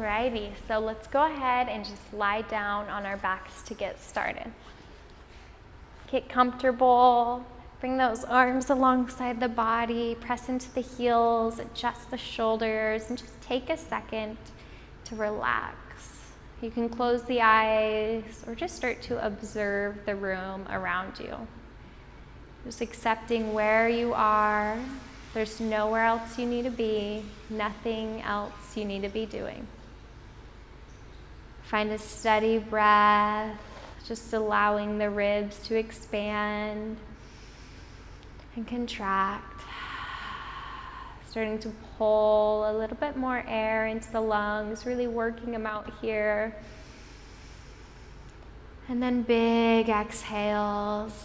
Alrighty, so let's go ahead and just lie down on our backs to get started. Get comfortable, bring those arms alongside the body, press into the heels, adjust the shoulders, and just take a second to relax. You can close the eyes or just start to observe the room around you. Just accepting where you are. There's nowhere else you need to be, nothing else you need to be doing. Find a steady breath, just allowing the ribs to expand and contract. Starting to pull a little bit more air into the lungs, really working them out here. And then big exhales.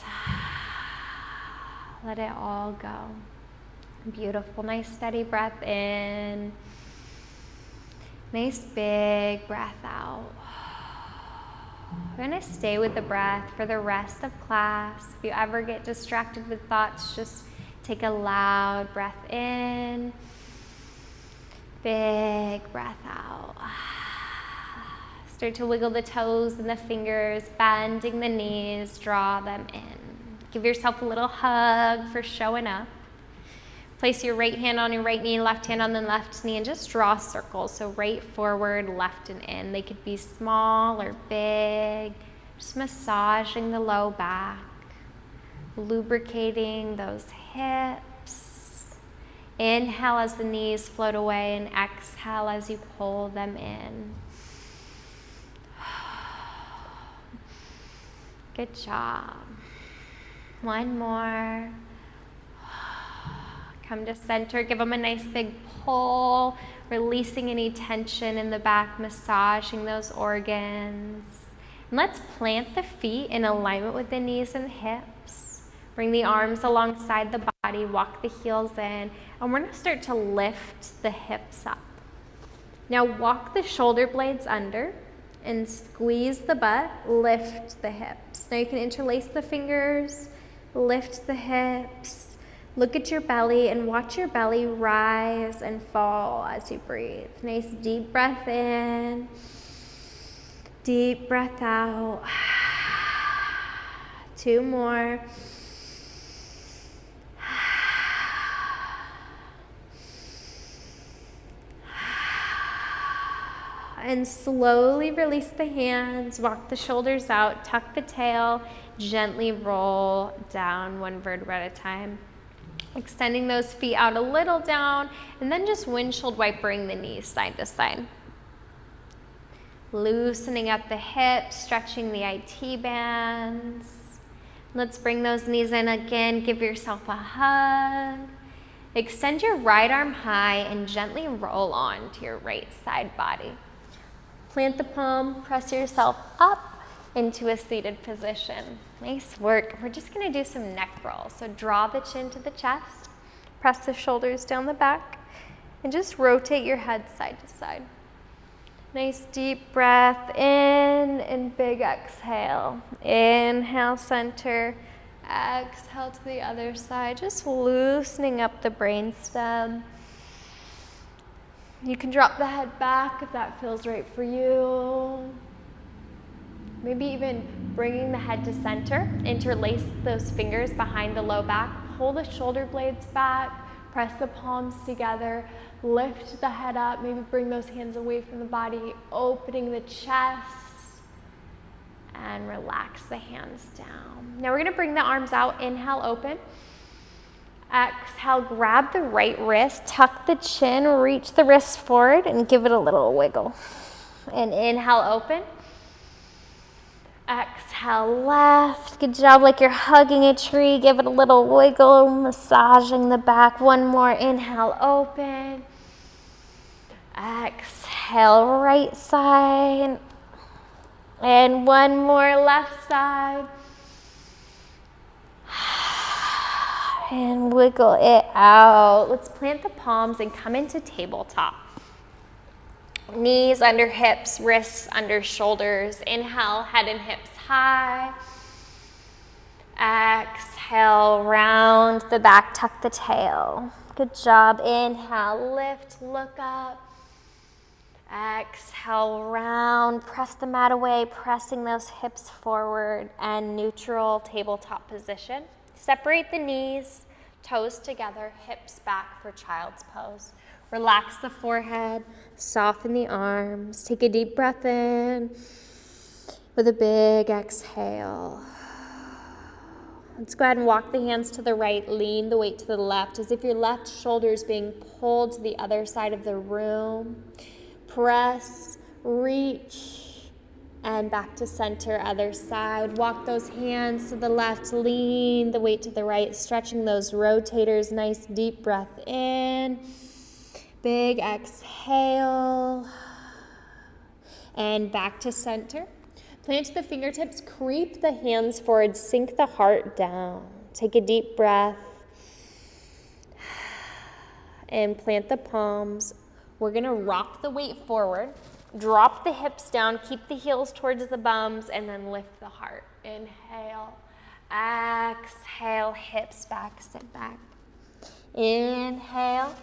Let it all go. Beautiful, nice steady breath in. Nice big breath out. We're going to stay with the breath for the rest of class. If you ever get distracted with thoughts, just take a loud breath in. Big breath out. Start to wiggle the toes and the fingers, bending the knees, draw them in. Give yourself a little hug for showing up. Place your right hand on your right knee, left hand on the left knee, and just draw circles. So right, forward, left, and in. They could be small or big. Just massaging the low back, lubricating those hips. Inhale as the knees float away, and exhale as you pull them in. Good job. One more. Come to center, give them a nice big pull, releasing any tension in the back, massaging those organs. And let's plant the feet in alignment with the knees and hips. Bring the arms alongside the body, walk the heels in, and we're gonna start to lift the hips up. Now walk the shoulder blades under and squeeze the butt, lift the hips. Now you can interlace the fingers, lift the hips. Look at your belly and watch your belly rise and fall as you breathe. Nice deep breath in, deep breath out. 2 more. And slowly release the hands, walk the shoulders out, tuck the tail, gently roll down 1 vertebra at a time. Extending those feet out a little down, and then just windshield wipering the knees side to side. Loosening up the hips, stretching the IT bands. Let's bring those knees in again. Give yourself a hug. Extend your right arm high and gently roll on to your right side body. Plant the palm, press yourself up into a seated position. Nice work. We're just gonna do some neck rolls. So draw the chin to the chest, press the shoulders down the back, and just rotate your head side to side. Nice deep breath in and big exhale. Inhale, center. Exhale to the other side, just loosening up the brainstem. You can drop the head back if that feels right for you. Maybe even bringing the head to center. Interlace those fingers behind the low back. Pull the shoulder blades back. Press the palms together. Lift the head up. Maybe bring those hands away from the body. Opening the chest. And relax the hands down. Now we're going to bring the arms out. Inhale, open. Exhale, grab the right wrist. Tuck the chin. Reach the wrist forward and give it a little wiggle. And inhale, open. Exhale, left. Good job, like you're hugging a tree. Give it a little wiggle, massaging the back. 1 more. Inhale, open. Exhale, right side. And 1 more, left side. And wiggle it out. Let's plant the palms and come into tabletop. Knees under hips, wrists under shoulders. Inhale, head and hips high. Exhale, round the back, tuck the tail. Good job. Inhale, lift, look up. Exhale, round, press the mat away, pressing those hips forward and neutral tabletop position. Separate the knees, toes together, hips back for child's pose. Relax the forehead, soften the arms. Take a deep breath in with a big exhale. Let's go ahead and walk the hands to the right, lean the weight to the left as if your left shoulder is being pulled to the other side of the room. Press, reach, and back to center, other side. Walk those hands to the left, lean the weight to the right, stretching those rotators. Nice deep breath in. Big exhale. And back to center. Plant the fingertips, creep the hands forward, sink the heart down. Take a deep breath. And plant the palms. We're gonna rock the weight forward, drop the hips down, keep the heels towards the bums, and then lift the heart. Inhale, exhale, hips back, sit back. Inhale,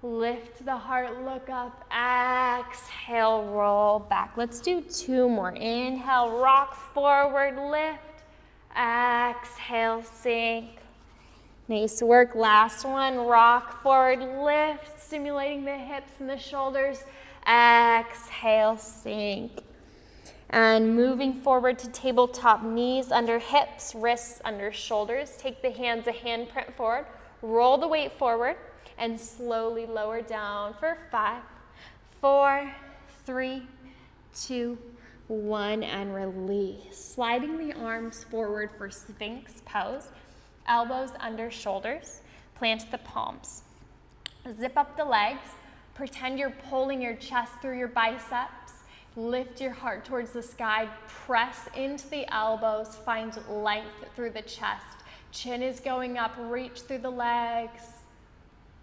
lift the heart, look up, exhale, roll back. Let's do 2 more. Inhale, rock forward, lift, exhale, sink. Nice work. Last one, rock forward, lift, stimulating the hips and the shoulders. Exhale, sink. And moving forward to tabletop, knees under hips, wrists under shoulders. Take the hands a handprint forward, roll the weight forward, and slowly lower down for 5, 4, 3, 2, 1, and release. Sliding the arms forward for Sphinx pose. Elbows under shoulders, plant the palms. Zip up the legs, pretend you're pulling your chest through your biceps. Lift your heart towards the sky, press into the elbows, find length through the chest. Chin is going up, reach through the legs.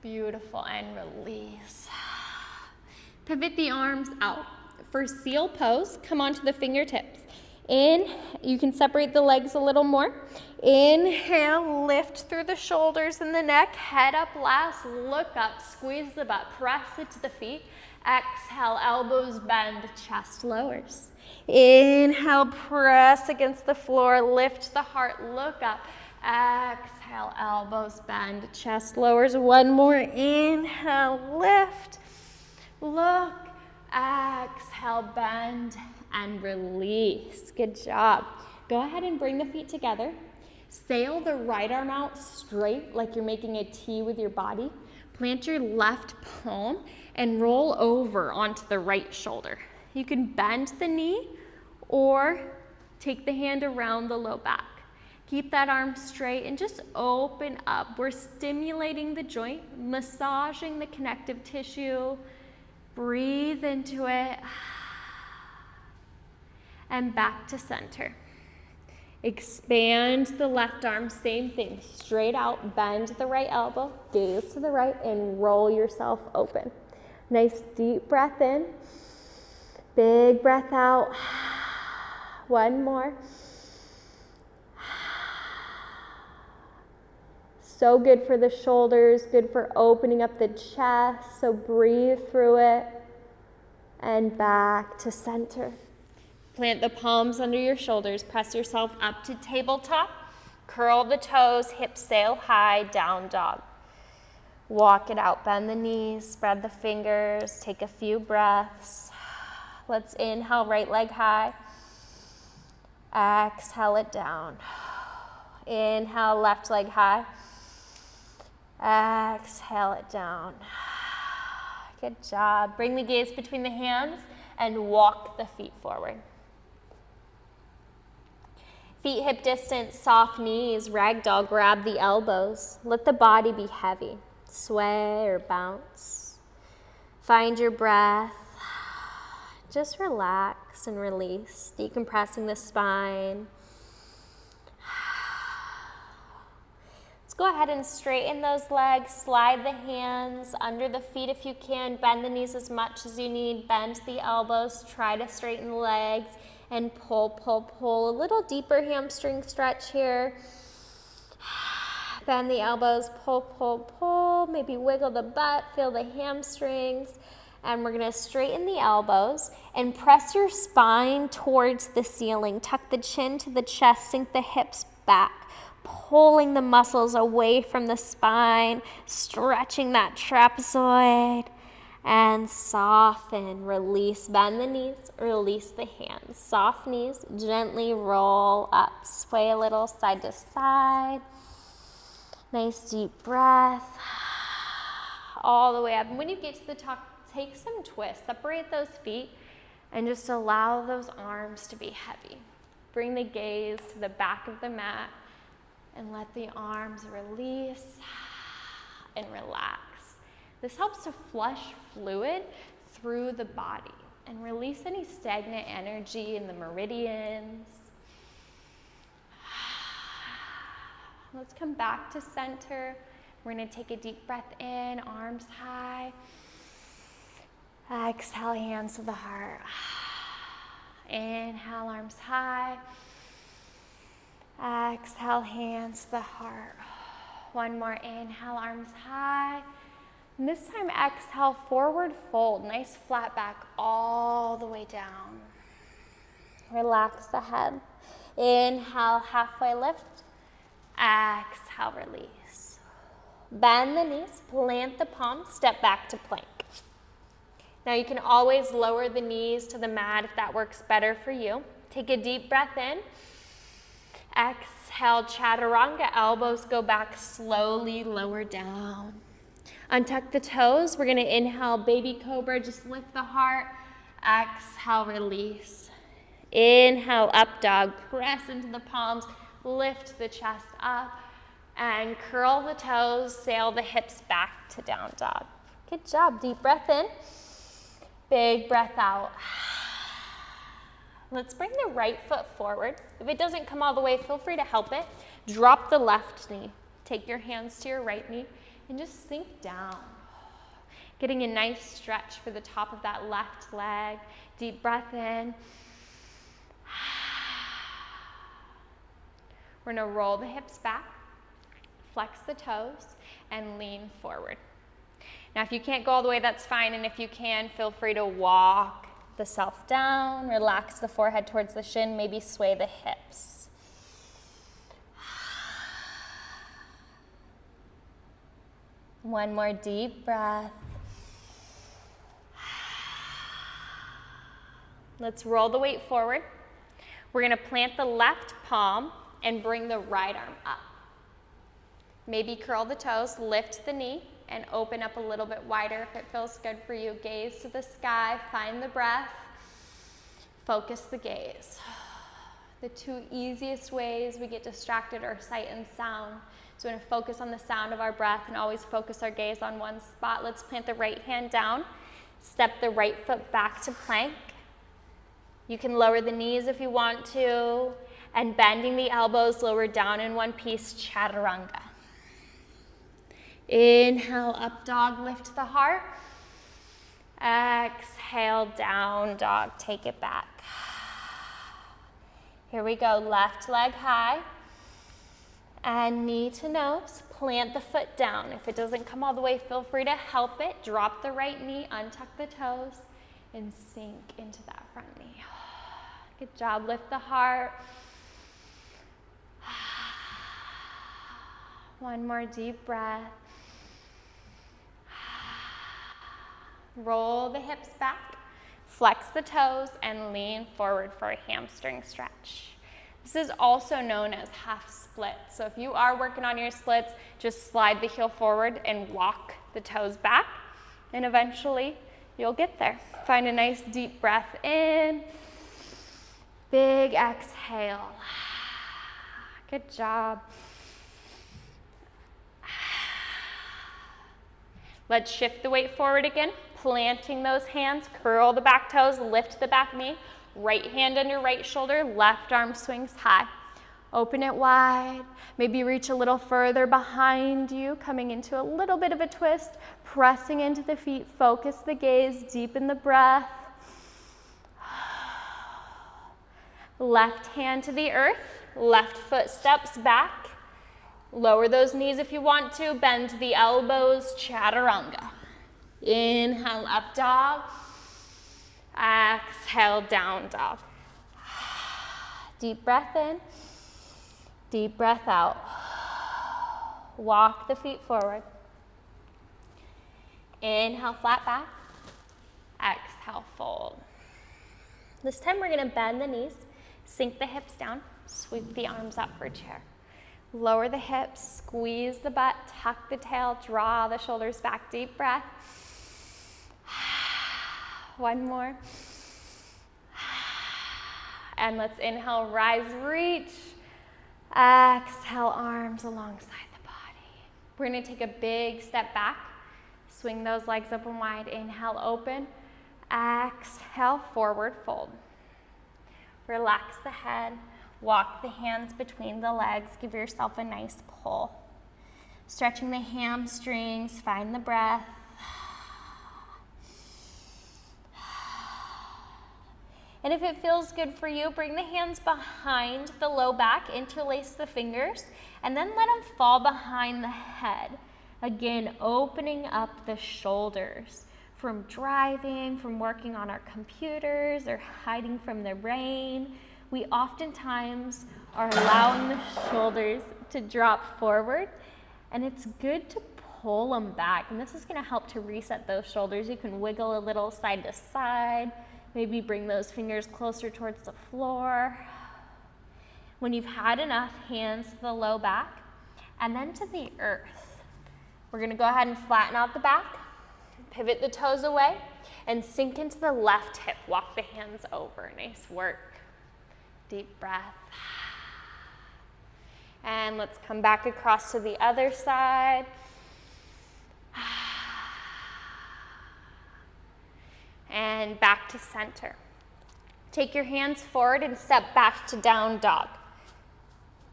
Beautiful, and release. Pivot the arms out. For seal pose, come onto the fingertips. In, you can separate the legs a little more. Inhale, lift through the shoulders and the neck, head up last, look up, squeeze the butt, press it to the feet. Exhale, elbows bend, chest lowers. Inhale, press against the floor, lift the heart, look up. Exhale, elbows bend, chest lowers. One more, inhale, lift, look, exhale, bend, and release. Good job. Go ahead and bring the feet together. Sail the right arm out straight like you're making a T with your body. Plant your left palm and roll over onto the right shoulder. You can bend the knee or take the hand around the low back. Keep that arm straight and just open up. We're stimulating the joint, massaging the connective tissue. Breathe into it. And back to center. Expand the left arm, same thing, straight out, bend the right elbow, gaze to the right, and roll yourself open. Nice deep breath in, big breath out. One more. So good for the shoulders, good for opening up the chest, so breathe through it, and back to center. Plant the palms under your shoulders, press yourself up to tabletop, curl the toes, hips sail high, down dog. Walk it out, bend the knees, spread the fingers, take a few breaths. Let's inhale, right leg high. Exhale it down. Inhale, left leg high. Exhale it down. Good job. Bring the gaze between the hands and walk the feet forward. Feet hip distance, soft knees, ragdoll, grab the elbows. Let the body be heavy. Sway or bounce. Find your breath. Just relax and release, decompressing the spine. Let's go ahead and straighten those legs, slide the hands under the feet if you can, bend the knees as much as you need, bend the elbows, try to straighten the legs, and pull, pull, pull. A little deeper hamstring stretch here. Bend the elbows, pull, pull, pull. Maybe wiggle the butt, feel the hamstrings. And we're gonna straighten the elbows and press your spine towards the ceiling. Tuck the chin to the chest, sink the hips back, pulling the muscles away from the spine, stretching that trapezoid, and soften, release, bend the knees, release the hands. Soft knees, gently roll up, sway a little side to side. Nice deep breath, all the way up. And when you get to the top, take some twists, separate those feet, and just allow those arms to be heavy. Bring the gaze to the back of the mat and let the arms release and relax. This helps to flush fluid through the body and release any stagnant energy in the meridians. Let's come back to center. We're gonna take a deep breath in, arms high. Exhale, hands to the heart. Inhale, arms high. Exhale, hands to the heart. One more inhale, arms high. And this time exhale, forward fold. Nice flat back all the way down. Relax the head. Inhale, halfway lift. Exhale, release. Bend the knees, plant the palms, step back to plank. Now you can always lower the knees to the mat if that works better for you. Take a deep breath in. Exhale, chaturanga, elbows go back slowly, lower down. Untuck the toes. We're gonna inhale, baby cobra, just lift the heart. Exhale, release. Inhale, up dog, press into the palms, lift the chest up, and curl the toes, sail the hips back to down dog. Good job, deep breath in, big breath out. Let's bring the right foot forward. If it doesn't come all the way, feel free to help it. Drop the left knee. Take your hands to your right knee and just sink down. Getting a nice stretch for the top of that left leg. Deep breath in. We're gonna roll the hips back, flex the toes, and lean forward. Now, if you can't go all the way, that's fine. And if you can, feel free to walk the self down, relax the forehead towards the shin, maybe sway the hips. One more deep breath. Let's roll the weight forward. We're gonna plant the left palm and bring the right arm up. Maybe curl the toes, lift the knee, and open up a little bit wider if it feels good for you. Gaze to the sky, find the breath, focus the gaze. The two easiest ways we get distracted are sight and sound. So we're gonna focus on the sound of our breath and always focus our gaze on one spot. Let's plant the right hand down, step the right foot back to plank. You can lower the knees if you want to, and bending the elbows, lower down in one piece, chaturanga. Inhale, up dog, lift the heart. Exhale, down dog, take it back. Here we go, left leg high. And knee to nose, plant the foot down. If it doesn't come all the way, feel free to help it. Drop the right knee, untuck the toes, and sink into that front knee. Good job, lift the heart. One more deep breath. Roll the hips back, flex the toes, and lean forward for a hamstring stretch. This is also known as half split. So if you are working on your splits, just slide the heel forward and walk the toes back, and eventually you'll get there. Find a nice deep breath in, big exhale. Good job. Let's shift the weight forward again, planting those hands, curl the back toes, lift the back knee, right hand under right shoulder, left arm swings high. Open it wide, maybe reach a little further behind you, coming into a little bit of a twist, pressing into the feet, focus the gaze, deepen the breath. Left hand to the earth, left foot steps back. Lower those knees if you want to, bend the elbows, chaturanga. Inhale, up dog. Exhale, down dog. Deep breath in, deep breath out. Walk the feet forward. Inhale, flat back. Exhale, fold. This time we're gonna bend the knees, sink the hips down, sweep the arms up for chair. Lower the hips, squeeze the butt, tuck the tail, draw the shoulders back, deep breath. One more. And let's inhale, rise, reach. Exhale, arms alongside the body. We're gonna take a big step back. Swing those legs up and wide. Inhale, open. Exhale, forward fold. Relax the head. Walk the hands between the legs. Give yourself a nice pull. Stretching the hamstrings. Find the breath. And if it feels good for you, bring the hands behind the low back, interlace the fingers, and then let them fall behind the head. Again, opening up the shoulders from driving, from working on our computers, or hiding from the rain. We oftentimes are allowing the shoulders to drop forward, and it's good to pull them back. And this is gonna help to reset those shoulders. You can wiggle a little side to side. Maybe bring those fingers closer towards the floor. When you've had enough, hands to the low back and then to the earth. We're gonna go ahead and flatten out the back, pivot the toes away, and sink into the left hip. Walk the hands over, nice work. Deep breath. And let's come back across to the other side. And back to center. Take your hands forward and step back to down dog.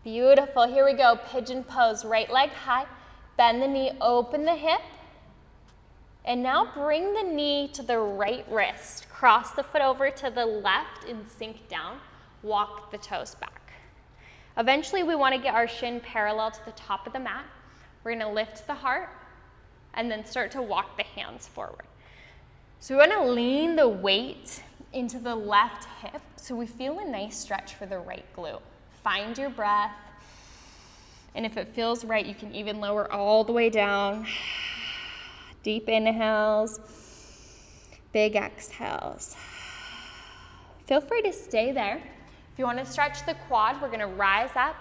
Beautiful, here we go, pigeon pose, right leg high, bend the knee, open the hip, and now bring the knee to the right wrist, cross the foot over to the left and sink down, walk the toes back. Eventually we want to get our shin parallel to the top of the mat. We're going to lift the heart and then start to walk the hands forward. So we want to lean the weight into the left hip so we feel a nice stretch for the right glute. Find your breath, and if it feels right, you can even lower all the way down. Deep inhales, big exhales. Feel free to stay there. If you want to stretch the quad, we're going to rise up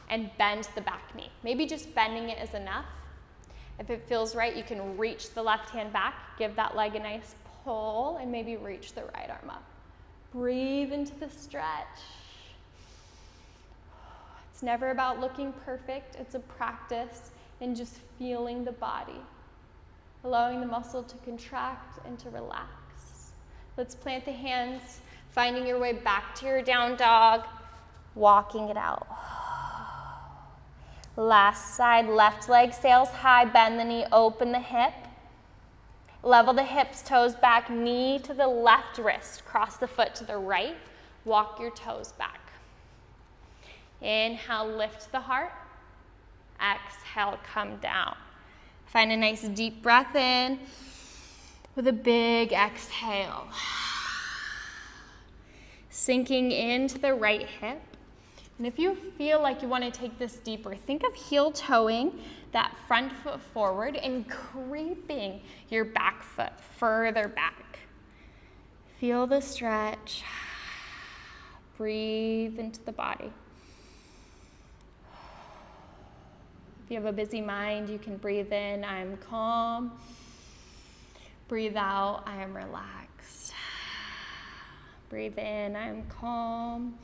and bend the back knee. Maybe just bending it is enough. If it feels right, you can reach the left hand back, give that leg a nice pull, and maybe reach the right arm up. Breathe into the stretch. It's never about looking perfect. It's a practice in just feeling the body, allowing the muscle to contract and to relax. Let's plant the hands, finding your way back to your down dog, walking it out. Last side, left leg sails high, bend the knee, open the hip. Level the hips, toes back, knee to the left wrist, cross the foot to the right, walk your toes back. Inhale, lift the heart. Exhale, come down. Find a nice deep breath in with a big exhale. Sinking into the right hip. And if you feel like you want to take this deeper, think of heel toeing that front foot forward and creeping your back foot further back. Feel the stretch. Breathe into the body. If you have a busy mind, you can breathe in, I am calm. Breathe out, I am relaxed. Breathe in, I am calm.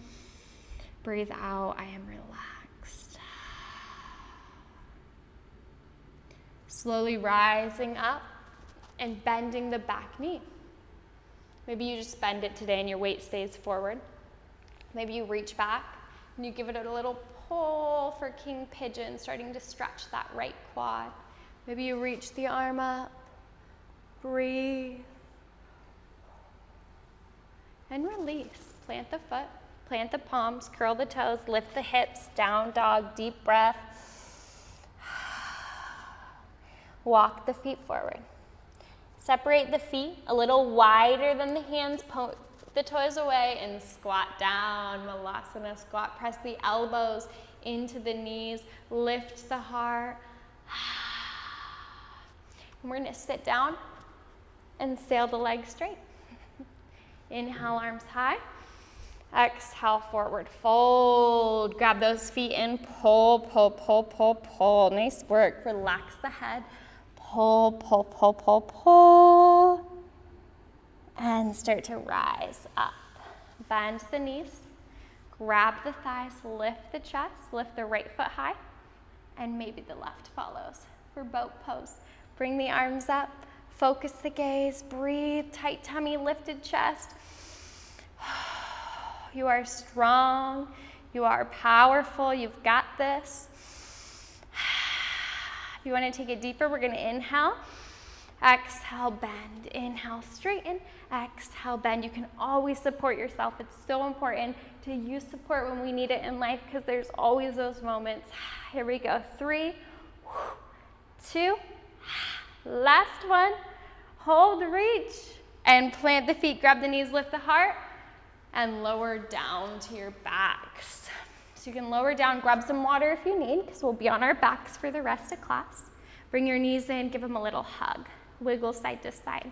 Breathe out, I am relaxed. Slowly rising up and bending the back knee. Maybe you just bend it today and your weight stays forward. Maybe you reach back and you give it a little pull for king pigeon, starting to stretch that right quad. Maybe you reach the arm up, breathe, and release. Plant the foot. Plant the palms, curl the toes, lift the hips, down dog, deep breath. Walk the feet forward. Separate the feet a little wider than the hands, point the toes away and squat down, Malasana squat. Press the elbows into the knees, lift the heart. And we're gonna sit down and sail the legs straight. Inhale, arms high. Exhale, forward fold. Grab those feet in, pull, pull, pull, pull, pull. Nice work, relax the head. Pull, pull, pull, pull, pull. And start to rise up. Bend the knees, grab the thighs, lift the chest, lift the right foot high, and maybe the left follows for boat pose. Bring the arms up, focus the gaze, breathe, tight tummy, lifted chest. You are strong, you are powerful, you've got this. If you want to take it deeper, we're going to inhale, exhale, bend, inhale, straighten, exhale, bend. You can always support yourself. It's so important to use support when we need it in life because there's always those moments. Here we go, 3, 2, last one, hold, reach, and plant the feet, grab the knees, lift the heart, and lower down to your backs. So you can lower down, grab some water if you need, because we'll be on our backs for the rest of class. Bring your knees in, give them a little hug. Wiggle side to side.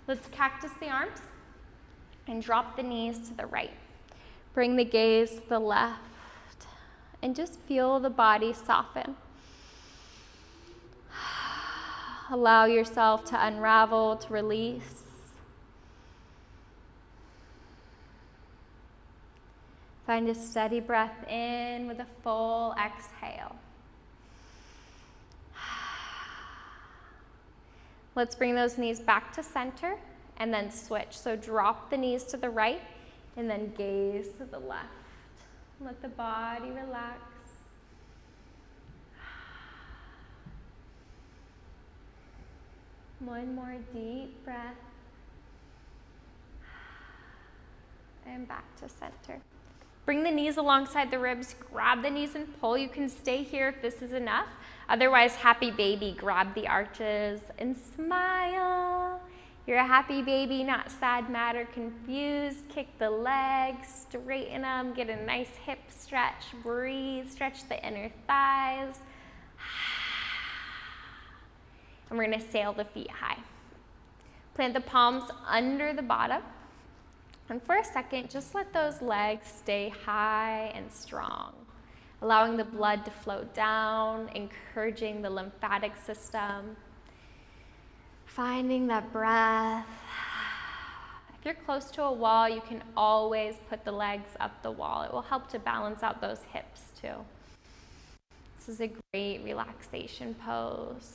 Let's cactus the arms and drop the knees to the right. Bring the gaze to the left and just feel the body soften. Allow yourself to unravel, to release. Find a steady breath in with a full exhale. Let's bring those knees back to center and then switch. So drop the knees to the right and then gaze to the left. Let the body relax. One more deep breath. And back to center. Bring the knees alongside the ribs, grab the knees and pull. You can stay here if this is enough. Otherwise, happy baby, grab the arches and smile. You're a happy baby, not sad, mad, or confused. Kick the legs, straighten them, get a nice hip stretch, breathe, stretch the inner thighs. And we're gonna sail the feet high. Plant the palms under the bottom. And for a second, just let those legs stay high and strong, allowing the blood to flow down, encouraging the lymphatic system, finding that breath. If you're close to a wall, you can always put the legs up the wall. It will help to balance out those hips too. This is a great relaxation pose.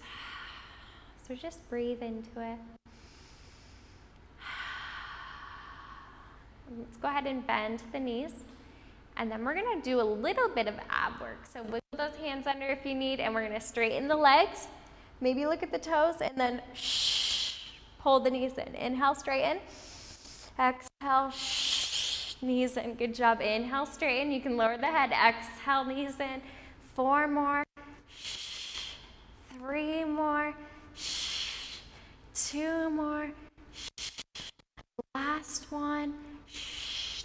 So just breathe into it. Let's go ahead and bend the knees. And then we're gonna do a little bit of ab work. So wiggle those hands under if you need, and we're gonna straighten the legs. Maybe look at the toes, and then pull the knees in. Inhale, straighten. Exhale, knees in. Good job. Inhale, straighten. You can lower the head. Exhale, knees in. 4 more. 3 more. 2 more. Last one.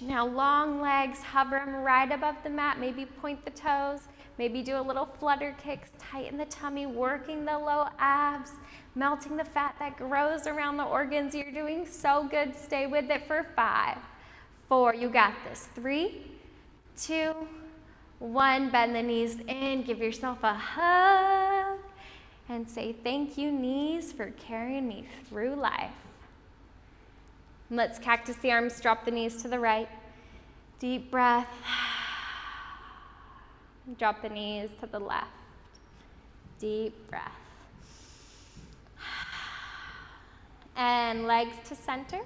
Now long legs, hover them right above the mat. Maybe point the toes. Maybe do a little flutter kicks. Tighten the tummy, working the low abs, melting the fat that grows around the organs. You're doing so good. Stay with it for 5, 4. You got this. 3, 2, 1. Bend the knees in. Give yourself a hug and say, thank you, knees, for carrying me through life. Let's cactus the arms, drop the knees to the right. Deep breath. Drop the knees to the left. Deep breath. And legs to center.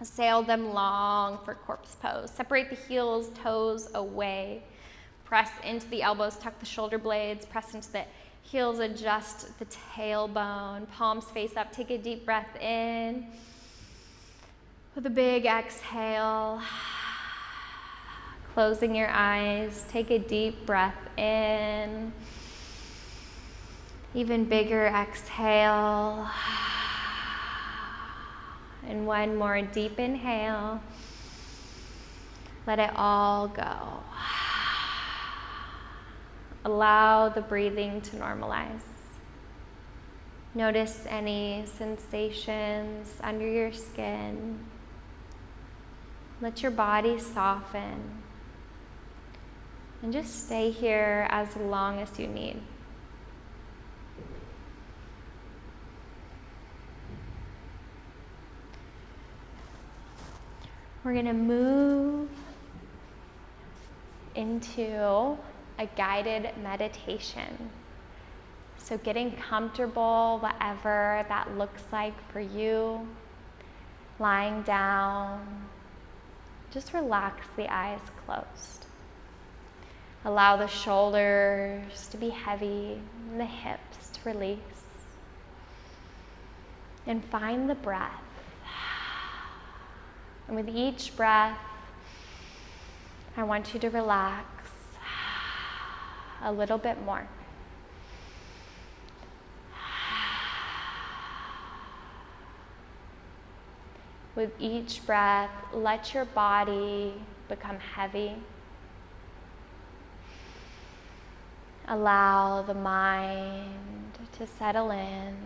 Sail them long for corpse pose. Separate the heels, toes away. Press into the elbows, tuck the shoulder blades, press into the heels, adjust the tailbone, palms face up. Take a deep breath in. With a big exhale, closing your eyes, take a deep breath in. Even bigger exhale. And one more deep inhale. Let it all go. Allow the breathing to normalize. Notice any sensations under your skin. Let your body soften. And just stay here as long as you need. We're going to move into a guided meditation. So getting comfortable, whatever that looks like for you, lying down, just relax the eyes closed. Allow the shoulders to be heavy and the hips to release. And find the breath. And with each breath, I want you to relax a little bit more. With each breath, let your body become heavy. Allow the mind to settle in.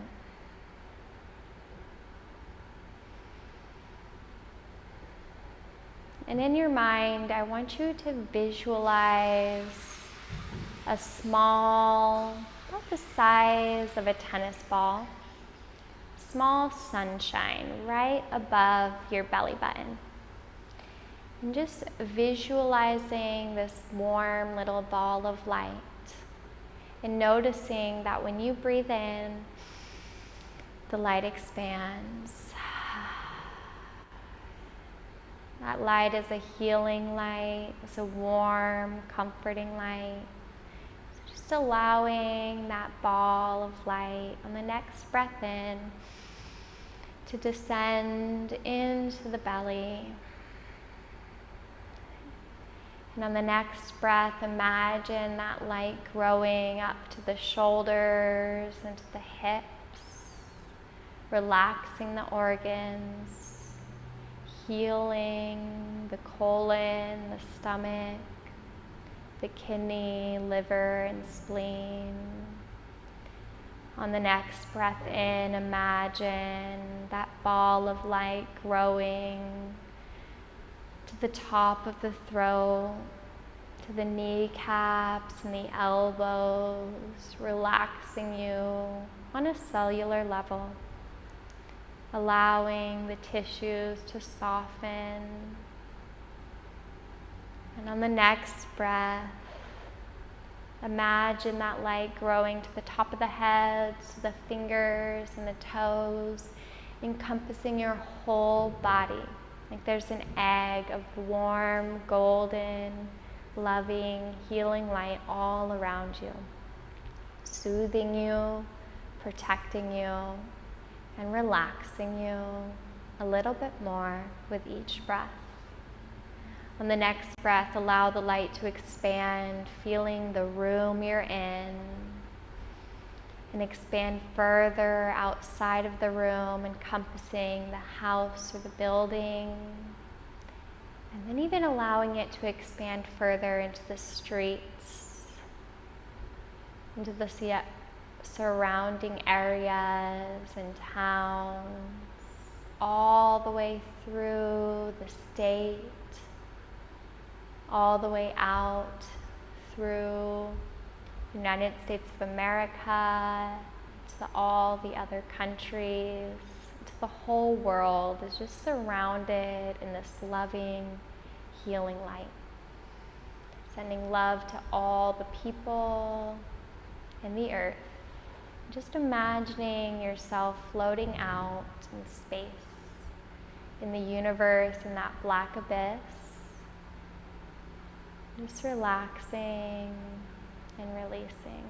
And in your mind, I want you to visualize a small, about the size of a tennis ball, small sunshine right above your belly button. And just visualizing this warm little ball of light and noticing that when you breathe in, the light expands. That light is a healing light. It's a warm, comforting light. So just allowing that ball of light on the next breath in to descend into the belly. And on the next breath, imagine that light growing up to the shoulders and to the hips, relaxing the organs, healing the colon, the stomach, the kidney, liver, and spleen. On the next breath in, imagine that ball of light growing to the top of the throat, to the kneecaps and the elbows, relaxing you on a cellular level. Allowing the tissues to soften. And on the next breath, imagine that light growing to the top of the head, to the fingers and the toes, encompassing your whole body. Like there's an egg of warm, golden, loving, healing light all around you, soothing you, protecting you, and relaxing you a little bit more with each breath. On the next breath, allow the light to expand, feeling the room you're in, and expand further outside of the room, encompassing the house or the building, and then even allowing it to expand further into the streets, into the surrounding areas and towns, all the way through the state, all the way out through the United States of America, to all the other countries, to the whole world is just surrounded in this loving, healing light. Sending love to all the people in the earth. Just imagining yourself floating out in space, in the universe, in that black abyss. Just relaxing and releasing.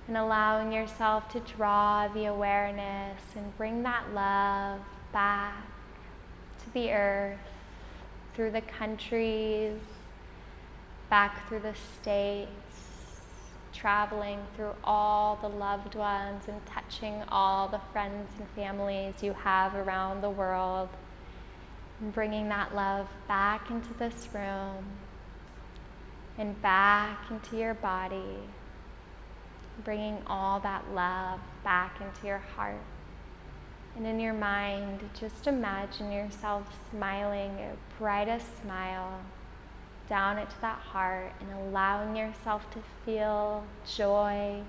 And allowing yourself to draw the awareness and bring that love back to the earth, through the countries, back through the states, traveling through all the loved ones and touching all the friends and families you have around the world, and bringing that love back into this room and back into your body, bringing all that love back into your heart. And in your mind, just imagine yourself smiling your brightest smile down into that heart and allowing yourself to feel joy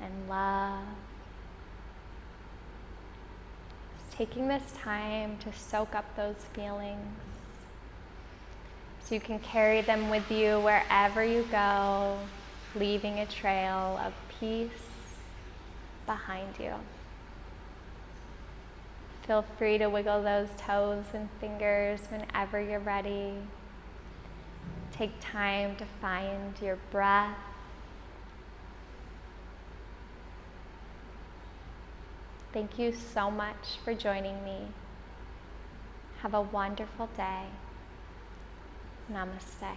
and love. Just taking this time to soak up those feelings so you can carry them with you wherever you go, leaving a trail of peace behind you. Feel free to wiggle those toes and fingers whenever you're ready. Take time to find your breath. Thank you so much for joining me. Have a wonderful day. Namaste.